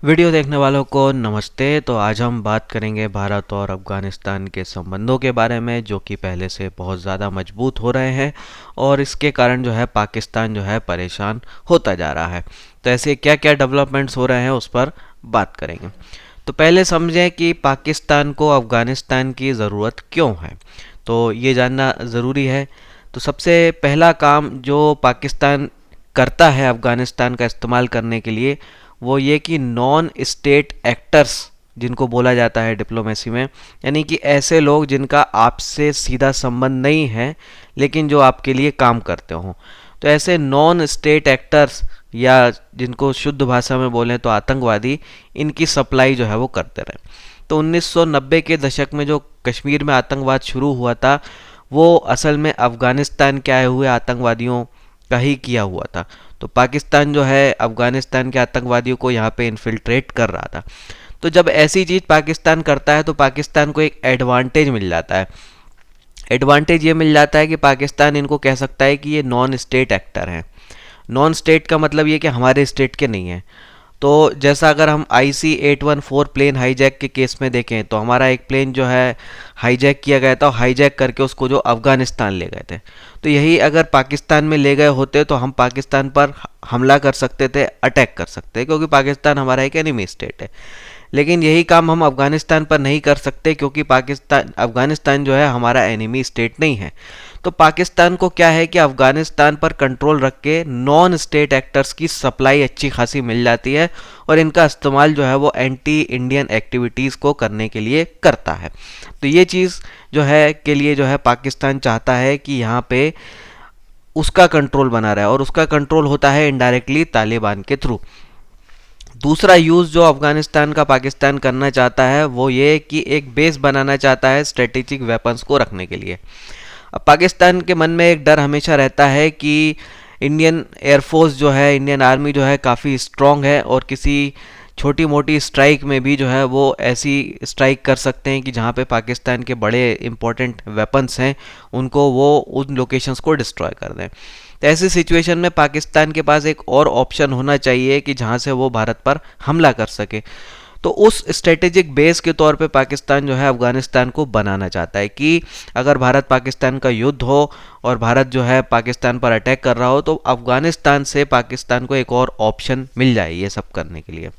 Video देखने वालों को नमस्ते। तो आज हम बात करेंगे भारत और अफ़गानिस्तान के संबंधों के बारे में, जो कि पहले से बहुत ज़्यादा मजबूत हो रहे हैं और इसके कारण जो है पाकिस्तान जो है परेशान होता जा रहा है। तो ऐसे क्या क्या डेवलपमेंट्स हो रहे हैं उस पर बात करेंगे। तो पहले समझें कि पाकिस्तान को अफ़गानिस्तान की ज़रूरत क्यों है, तो ये जानना ज़रूरी है। तो सबसे पहला काम जो पाकिस्तान करता है अफ़गानिस्तान का इस्तेमाल करने के लिए, वो ये कि नॉन स्टेट एक्टर्स जिनको बोला जाता है डिप्लोमेसी में, यानी कि ऐसे लोग जिनका आपसे सीधा संबंध नहीं है लेकिन जो आपके लिए काम करते हों, तो ऐसे नॉन स्टेट एक्टर्स या जिनको शुद्ध भाषा में बोलें तो आतंकवादी, इनकी सप्लाई जो है वो करते रहे। तो 1990 के दशक में जो कश्मीर में आतंकवाद शुरू हुआ था, वो असल में अफ़गानिस्तान के आए हुए आतंकवादियों का ही किया हुआ था। तो पाकिस्तान जो है अफ़गानिस्तान के आतंकवादियों को यहाँ पे इन्फिल्ट्रेट कर रहा था। तो जब ऐसी चीज़ पाकिस्तान करता है तो पाकिस्तान को एक एडवांटेज मिल जाता है। एडवांटेज ये मिल जाता है कि पाकिस्तान इनको कह सकता है कि ये नॉन स्टेट एक्टर हैं। नॉन स्टेट का मतलब ये कि हमारे स्टेट के नहीं हैं। तो जैसा अगर हम IC-814 प्लेन हाईजैक के केस में देखें, तो हमारा एक प्लेन जो है हाईजैक किया गया था, हाईजैक करके उसको जो अफ़गानिस्तान ले गए थे। तो यही अगर पाकिस्तान में ले गए होते तो हम पाकिस्तान पर हमला कर सकते थे, अटैक कर सकते, क्योंकि पाकिस्तान हमारा एक एनिमी स्टेट है। लेकिन यही काम हम अफ़गानिस्तान पर नहीं कर सकते, क्योंकि अफ़गानिस्तान जो है हमारा एनिमी स्टेट नहीं है। तो पाकिस्तान को क्या है कि अफ़गानिस्तान पर कंट्रोल रख के नॉन स्टेट एक्टर्स की सप्लाई अच्छी खासी मिल जाती है और इनका इस्तेमाल जो है वो एंटी इंडियन एक्टिविटीज़ को करने के लिए करता है। तो ये चीज़ जो है के लिए जो है पाकिस्तान चाहता है कि यहाँ पे उसका कंट्रोल बना रहे, और उसका कंट्रोल होता है इनडायरेक्टली तालिबान के थ्रू। दूसरा यूज़ जो अफ़गानिस्तान का पाकिस्तान करना चाहता है वो ये कि एक बेस बनाना चाहता है स्ट्रेटेजिक वेपन्स को रखने के लिए। अब पाकिस्तान के मन में एक डर हमेशा रहता है कि इंडियन एयरफोर्स जो है, इंडियन आर्मी जो है काफ़ी स्ट्रॉन्ग है और किसी छोटी मोटी स्ट्राइक में भी जो है वो ऐसी स्ट्राइक कर सकते हैं कि जहाँ पे पाकिस्तान के बड़े इंपॉर्टेंट वेपन्स हैं उनको वो उन लोकेशंस को डिस्ट्रॉय कर दें। तो ऐसी सिचुएशन में पाकिस्तान के पास एक और ऑप्शन होना चाहिए कि जहाँ से वो भारत पर हमला कर सके। तो उस स्ट्रेटेजिक बेस के तौर पे पाकिस्तान जो है अफ़गानिस्तान को बनाना चाहता है कि अगर भारत पाकिस्तान का युद्ध हो और भारत जो है पाकिस्तान पर अटैक कर रहा हो, तो अफ़गानिस्तान से पाकिस्तान को एक और ऑप्शन मिल जाए ये सब करने के लिए।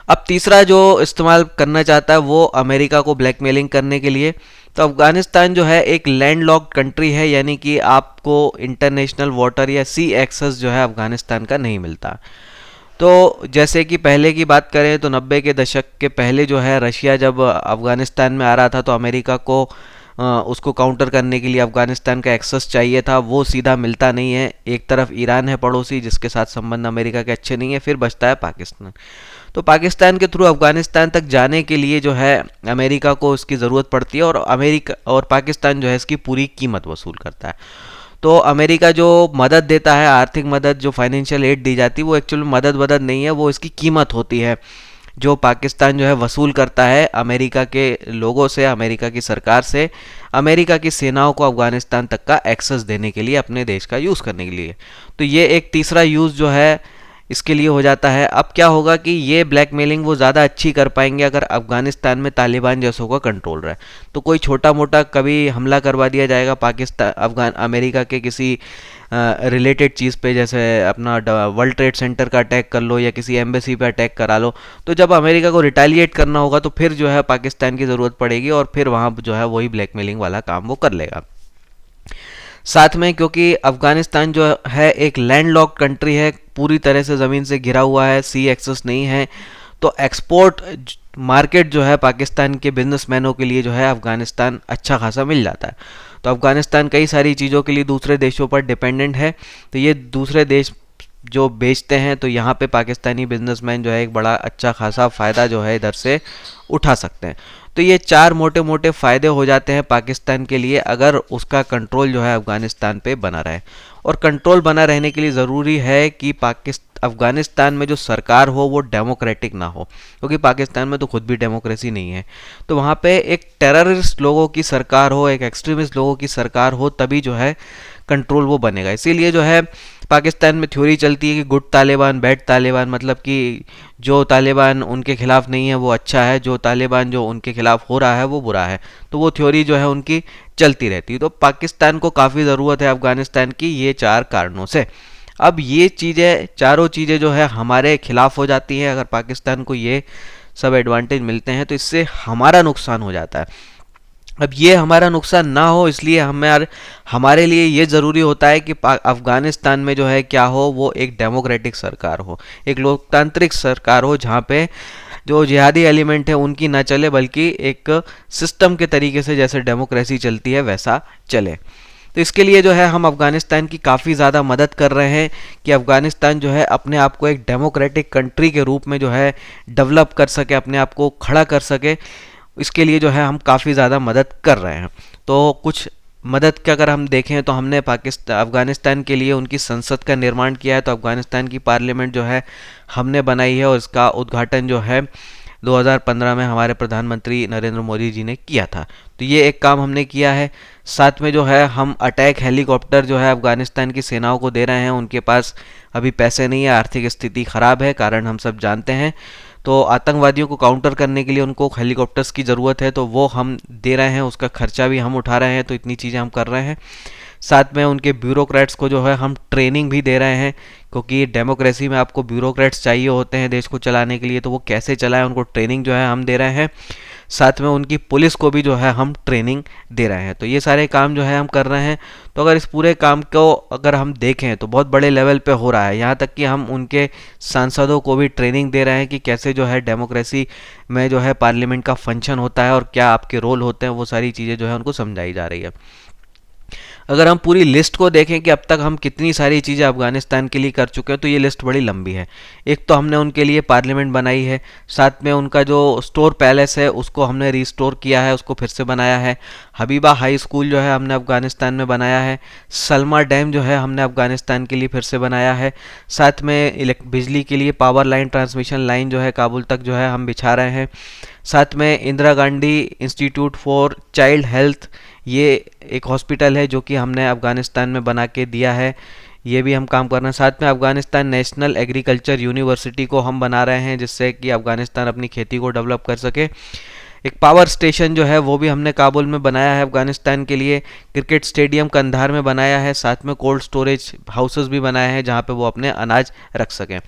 अब तीसरा जो इस्तेमाल करना चाहता है वो अमेरिका को ब्लैकमेलिंग करने के लिए। तो अफ़गानिस्तान जो है एक लैंडलॉक्ड कंट्री है, यानी कि आपको इंटरनेशनल वाटर या सी एक्सेस जो है अफ़गानिस्तान का नहीं मिलता। तो जैसे कि पहले की बात करें तो 90 के दशक के पहले जो है रशिया जब अफ़गानिस्तान में आ रहा था तो अमेरिका को उसको काउंटर करने के लिए अफ़गानिस्तान का एक्सेस चाहिए था, वो सीधा मिलता नहीं है। एक तरफ ईरान है पड़ोसी जिसके साथ संबंध अमेरिका के अच्छे नहीं है, फिर बचता है पाकिस्तान। तो पाकिस्तान के थ्रू अफ़गानिस्तान तक जाने के लिए जो है अमेरिका को इसकी ज़रूरत पड़ती है, और अमेरिका और पाकिस्तान जो है इसकी पूरी कीमत वसूल करता है। तो अमेरिका जो मदद देता है, आर्थिक मदद जो फाइनेंशियल एड दी जाती है, वो एक्चुअली मदद नहीं है, वो इसकी कीमत होती है जो पाकिस्तान जो है वसूल करता है अमेरिका के लोगों से, अमेरिका की सरकार से, अमेरिका की सेनाओं को अफ़गानिस्तान तक का एक्सेस देने के लिए, अपने देश का यूज़ करने के लिए। तो ये एक तीसरा यूज़ जो है इसके लिए हो जाता है। अब क्या होगा कि ये ब्लैकमेलिंग वो ज़्यादा अच्छी कर पाएंगे अगर अफ़गानिस्तान में तालिबान जैसों का कंट्रोल रहे। तो कोई छोटा मोटा कभी हमला करवा दिया जाएगा पाकिस्तान अमेरिका के किसी रिलेटेड चीज़ पे, जैसे अपना वर्ल्ड ट्रेड सेंटर का अटैक कर लो या किसी एम्बेसी पे अटैक करा लो, तो जब अमेरिका को रिटेलिएट करना होगा तो फिर जो है पाकिस्तान की ज़रूरत पड़ेगी और फिर वहाँ जो है वही ब्लैकमेलिंग वाला काम वो कर लेगा। साथ में क्योंकि अफ़गानिस्तान जो है एक लैंडलॉक्ड कंट्री है, पूरी तरह से ज़मीन से घिरा हुआ है, सी एक्सेस नहीं है, तो एक्सपोर्ट मार्केट जो है पाकिस्तान के बिजनेसमैनों के लिए जो है अफ़गानिस्तान अच्छा खासा मिल जाता है। तो अफ़गानिस्तान कई सारी चीज़ों के लिए दूसरे देशों पर डिपेंडेंट है, तो ये दूसरे देश जो बेचते हैं तो यहाँ पे पाकिस्तानी बिजनेसमैन जो है एक बड़ा अच्छा खासा फ़ायदा जो है इधर से उठा सकते हैं। तो ये चार मोटे मोटे फ़ायदे हो जाते हैं पाकिस्तान के लिए अगर उसका कंट्रोल जो है अफ़गानिस्तान पे बना रहे। और कंट्रोल बना रहने के लिए ज़रूरी है कि अफ़गानिस्तान में जो सरकार हो वो डेमोक्रेटिक ना हो, क्योंकि पाकिस्तान में तो खुद भी डेमोक्रेसी नहीं है। तो वहाँ पे एक टेररिस्ट लोगों की सरकार हो, एक एक्सट्रीमिस्ट लोगों की सरकार हो, तभी जो है कंट्रोल वो बनेगा। इसीलिए जो है पाकिस्तान में थ्योरी चलती है कि गुड तालिबान बैड तालिबान, मतलब कि जो तालिबान उनके खिलाफ नहीं है वो अच्छा है, जो तालिबान जो उनके खिलाफ हो रहा है वो बुरा है। तो वो थ्योरी जो है उनकी चलती रहती है। तो पाकिस्तान को काफ़ी ज़रूरत है अफ़गानिस्तान की ये 4 कारणों से। अब ये चीज़ें, चारों चीज़ें जो है हमारे खिलाफ हो जाती हैं। अगर पाकिस्तान को ये सब एडवांटेज मिलते हैं तो इससे हमारा नुकसान हो जाता है। अब ये हमारा नुकसान ना हो इसलिए हमारे लिए ये ज़रूरी होता है कि अफ़गानिस्तान में जो है क्या हो, वो एक डेमोक्रेटिक सरकार हो, एक लोकतांत्रिक सरकार हो, जहाँ पे जो जिहादी एलिमेंट है उनकी ना चले, बल्कि एक सिस्टम के तरीके से जैसे डेमोक्रेसी चलती है वैसा चले। तो इसके लिए जो है हम अफ़गानिस्तान की काफ़ी ज़्यादा मदद कर रहे हैं कि अफ़गानिस्तान जो है अपने आप को एक डेमोक्रेटिक कंट्री के रूप में जो है डेवलप कर सके, अपने आप को खड़ा कर सके। इसके लिए जो है हम काफ़ी ज़्यादा मदद कर रहे हैं। तो कुछ मदद का अगर हम देखें तो हमने अफ़गानिस्तान के लिए उनकी संसद का निर्माण किया है। तो अफ़गानिस्तान की पार्लियामेंट जो है हमने बनाई है और इसका उद्घाटन जो है 2015 में हमारे प्रधानमंत्री नरेंद्र मोदी जी ने किया था। तो ये एक काम हमने किया है। साथ में जो है हम अटैक हेलीकॉप्टर जो है अफ़गानिस्तान की सेनाओं को दे रहे हैं। उनके पास अभी पैसे नहीं है, आर्थिक स्थिति ख़राब है, कारण हम सब जानते हैं। तो आतंकवादियों को काउंटर करने के लिए उनको हेलीकॉप्टर्स की ज़रूरत है, तो वो हम दे रहे हैं, उसका खर्चा भी हम उठा रहे हैं। तो इतनी चीज़ें हम कर रहे हैं। साथ में उनके ब्यूरोक्रेट्स को जो है हम ट्रेनिंग भी दे रहे हैं, क्योंकि डेमोक्रेसी में आपको ब्यूरोक्रेट्स चाहिए होते हैं देश को चलाने के लिए। तो वो कैसे चलाएं उनको ट्रेनिंग जो है हम दे रहे हैं। साथ में उनकी पुलिस को भी जो है हम ट्रेनिंग दे रहे हैं। तो ये सारे काम जो है हम कर रहे हैं। तो अगर इस पूरे काम को अगर हम देखें तो बहुत बड़े लेवल पे हो रहा है। यहाँ तक कि हम उनके सांसदों को भी ट्रेनिंग दे रहे हैं कि कैसे जो है डेमोक्रेसी में जो है पार्लियामेंट का फंक्शन होता है और क्या आपके रोल होते हैं, वो सारी चीज़ें जो है उनको समझाई जा रही है। अगर हम पूरी लिस्ट को देखें कि अब तक हम कितनी सारी चीज़ें अफ़गानिस्तान के लिए कर चुके हैं तो ये लिस्ट बड़ी लंबी है। एक तो हमने उनके लिए पार्लियामेंट बनाई है, साथ में उनका जो स्टोर पैलेस है उसको हमने रिस्टोर किया है, उसको फिर से बनाया है। हबीबा हाई स्कूल जो है हमने अफ़गानिस्तान में बनाया है। सलमा डैम जो है हमने अफ़गानिस्तान के लिए फिर से बनाया है। साथ में बिजली के लिए पावर लाइन, ट्रांसमिशन लाइन जो है काबुल तक जो है हम बिछा रहे हैं। साथ में Indira Gandhi institute for child health, ये एक हॉस्पिटल है जो कि हमने अफ़गानिस्तान में बना के दिया है, ये भी हम काम कर रहे हैं। साथ में अफ़गानिस्तान नेशनल एग्रीकल्चर यूनिवर्सिटी को हम बना रहे हैं, जिससे कि अफ़गानिस्तान अपनी खेती को डेवलप कर सके। एक पावर स्टेशन जो है वो भी हमने काबुल में बनाया है अफ़गानिस्तान के लिए। क्रिकेट स्टेडियम कंधार में बनाया है। साथ में कोल्ड स्टोरेज हाउसेस भी बनाए हैं जहाँ पे वो अपने अनाज रख सकें।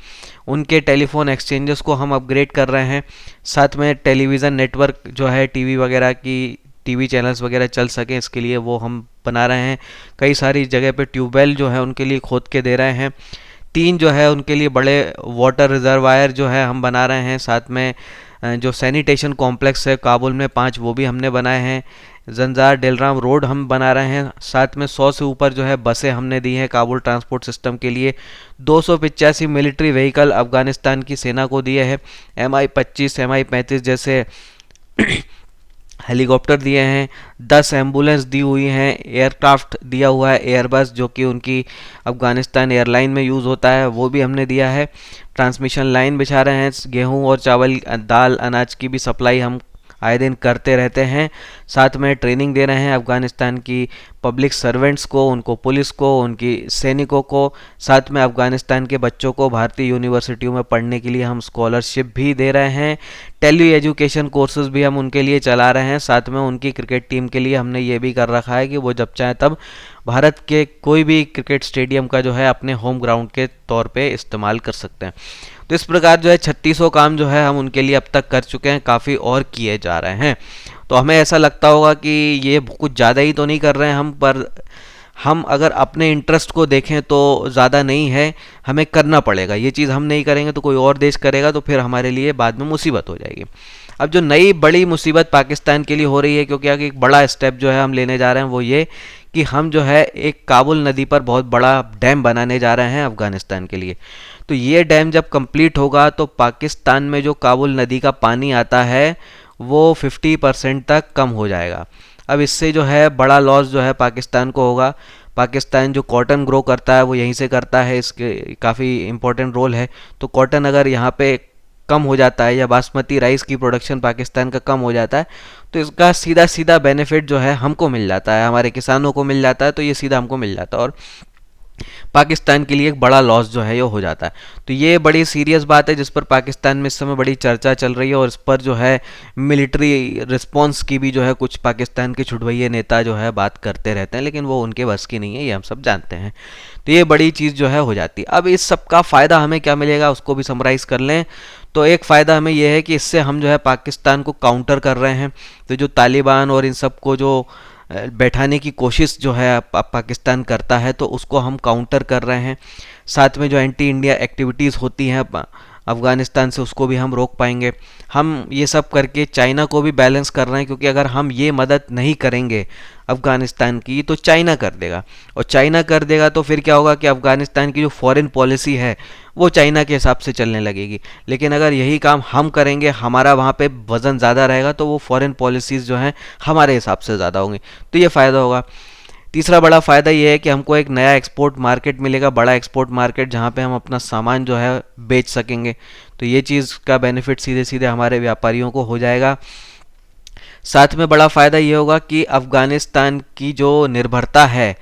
उनके टेलीफोन एक्सचेंजेस को हम अपग्रेड कर रहे हैं। साथ में टेलीविज़न नेटवर्क जो है, टीवी वगैरह की टीवी चैनल्स वगैरह चल सकें, इसके लिए वो हम बना रहे हैं। कई सारी जगह पे ट्यूबवेल जो है उनके लिए खोद के दे रहे हैं। 3 जो है उनके लिए बड़े वाटर रिजर्वायर जो है हम बना रहे हैं। साथ में जो सैनिटेशन कॉम्प्लेक्स है काबुल में 5 वो भी हमने बनाए हैं। जंजार डेलराम रोड हम बना रहे हैं। साथ में 100 से ऊपर जो है बसें हमने दी हैं काबुल ट्रांसपोर्ट सिस्टम के लिए। 285 मिलिट्री व्हीकल अफ़गानिस्तान की सेना को दिए हैं। MI-25 MI-35 जैसे हेलीकॉप्टर दिए हैं। 10 एम्बुलेंस दी हुई हैं। एयरक्राफ्ट दिया हुआ है एयरबस, जो कि उनकी अफ़गानिस्तान एयरलाइन में यूज़ होता है, वो भी हमने दिया है। ट्रांसमिशन लाइन बिछा रहे हैं। गेहूं और चावल, दाल, अनाज की भी सप्लाई हम आए दिन करते रहते हैं। साथ में ट्रेनिंग दे रहे हैं अफ़गानिस्तान की पब्लिक सर्वेंट्स को, उनको पुलिस को, उनकी सैनिकों को। साथ में अफ़गानिस्तान के बच्चों को भारतीय यूनिवर्सिटियों में पढ़ने के लिए हम स्कॉलरशिप भी दे रहे हैं। टेली एजुकेशन कोर्सेज भी हम उनके लिए चला रहे हैं। साथ में उनकी क्रिकेट टीम के लिए हमने ये भी कर रखा है कि वो जब चाहें तब भारत के कोई भी क्रिकेट स्टेडियम का जो है अपने होम ग्राउंड के तौर पे इस्तेमाल कर सकते हैं। तो इस प्रकार जो है 3600 काम जो है हम उनके लिए अब तक कर चुके हैं, काफ़ी और किए जा रहे हैं। तो हमें ऐसा लगता होगा कि ये कुछ ज़्यादा ही तो नहीं कर रहे हैं हम, पर हम अगर अपने इंटरेस्ट को देखें तो ज़्यादा नहीं है, हमें करना पड़ेगा। ये चीज़ हम नहीं करेंगे तो कोई और देश करेगा, तो फिर हमारे लिए बाद में मुसीबत हो जाएगी। अब जो नई बड़ी मुसीबत पाकिस्तान के लिए हो रही है, क्योंकि आगे एक बड़ा स्टेप जो है हम लेने जा रहे हैं, वो ये कि हम जो है एक काबुल नदी पर बहुत बड़ा डैम बनाने जा रहे हैं अफ़गानिस्तान के लिए। तो ये डैम जब कंप्लीट होगा तो पाकिस्तान में जो काबुल नदी का पानी आता है वो 50% तक कम हो जाएगा। अब इससे जो है बड़ा लॉस जो है पाकिस्तान को होगा। पाकिस्तान जो कॉटन ग्रो करता है वो यहीं से करता है, इसके काफ़ी इम्पोर्टेंट रोल है। तो कॉटन अगर यहाँ पे कम हो जाता है या बासमती राइस की प्रोडक्शन पाकिस्तान का कम हो जाता है, तो इसका सीधा सीधा बेनिफिट जो है हमको मिल जाता है, हमारे किसानों को मिल जाता है, तो ये सीधा हमको मिल जाता है और पाकिस्तान के लिए एक बड़ा लॉस जो है ये हो जाता है। तो ये बड़ी सीरियस बात है जिस पर पाकिस्तान में इस समय बड़ी चर्चा चल रही है, और इस पर जो है मिलिट्री रिस्पॉन्स की भी जो है कुछ पाकिस्तान के छुटभइये नेता जो है बात करते रहते हैं, लेकिन वो उनके बस की नहीं है, ये हम सब जानते हैं। तो ये बड़ी चीज़ जो है हो जाती है। अब इस सब का फ़ायदा हमें क्या मिलेगा उसको भी समराइज़ कर लें। तो एक फ़ायदा हमें यह है कि इससे हम जो है पाकिस्तान को काउंटर कर रहे हैं। तो जो तालिबान और इन सब को जो बैठाने की कोशिश जो है पाकिस्तान करता है, तो उसको हम काउंटर कर रहे हैं। साथ में जो एंटी इंडिया एक्टिविटीज़ होती हैं अफ़गानिस्तान से, उसको भी हम रोक पाएंगे। हम ये सब करके चाइना को भी बैलेंस कर रहे हैं, क्योंकि अगर हम ये मदद नहीं करेंगे अफ़गानिस्तान की तो चाइना कर देगा, और चाइना कर देगा तो फिर क्या होगा कि अफ़गानिस्तान की जो फॉरेन पॉलिसी है वो चाइना के हिसाब से चलने लगेगी। लेकिन अगर यही काम हम करेंगे, हमारा वहाँ पे वज़न ज़्यादा रहेगा, तो वो फॉरेन पॉलिसीज़ जो हैं हमारे हिसाब से ज़्यादा होंगी, तो ये फ़ायदा होगा। तीसरा बड़ा फ़ायदा ये है कि हमको एक नया एक्सपोर्ट मार्केट मिलेगा, बड़ा एक्सपोर्ट मार्केट, जहाँ पे हम अपना सामान जो है बेच सकेंगे। तो ये चीज़ का बेनिफिट सीधे सीधे हमारे व्यापारियों को हो जाएगा। साथ में बड़ा फ़ायदा ये होगा कि अफ़गानिस्तान की जो निर्भरता है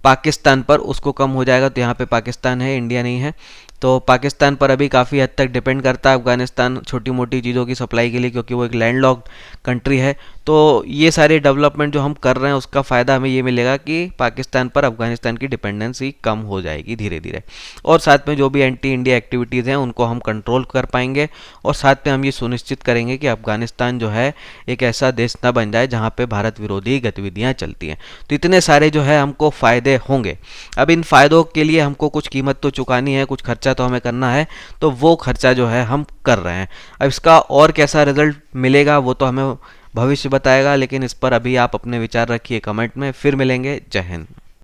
पाकिस्तान पर, उसको कम हो जाएगा। तो यहाँ पे पाकिस्तान है, इंडिया नहीं है। तो पाकिस्तान पर अभी काफ़ी हद तक डिपेंड करता है अफ़गानिस्तान छोटी मोटी चीज़ों की सप्लाई के लिए, क्योंकि वो एक लैंडलॉक्ड कंट्री है। तो ये सारे डेवलपमेंट जो हम कर रहे हैं उसका फ़ायदा हमें ये मिलेगा कि पाकिस्तान पर अफ़गानिस्तान की डिपेंडेंसी कम हो जाएगी धीरे धीरे, और साथ में जो भी एंटी इंडिया एक्टिविटीज़ हैं उनको हम कंट्रोल कर पाएंगे, और साथ में हम ये सुनिश्चित करेंगे कि अफ़गानिस्तान जो है एक ऐसा देश न बन जाए जहाँ पर भारत विरोधी गतिविधियाँ चलती हैं। तो इतने सारे जो है हमको फ़ायदे होंगे। अब इन फ़ायदों के लिए हमको कुछ कीमत तो चुकानी है, कुछ खर्चा तो हमें करना है, तो वो खर्चा जो है हम कर रहे हैं। अब इसका और कैसा रिजल्ट मिलेगा वो तो हमें भविष्य बताएगा, लेकिन इस पर अभी आप अपने विचार रखिए कमेंट में। फिर मिलेंगे। जय हिंद।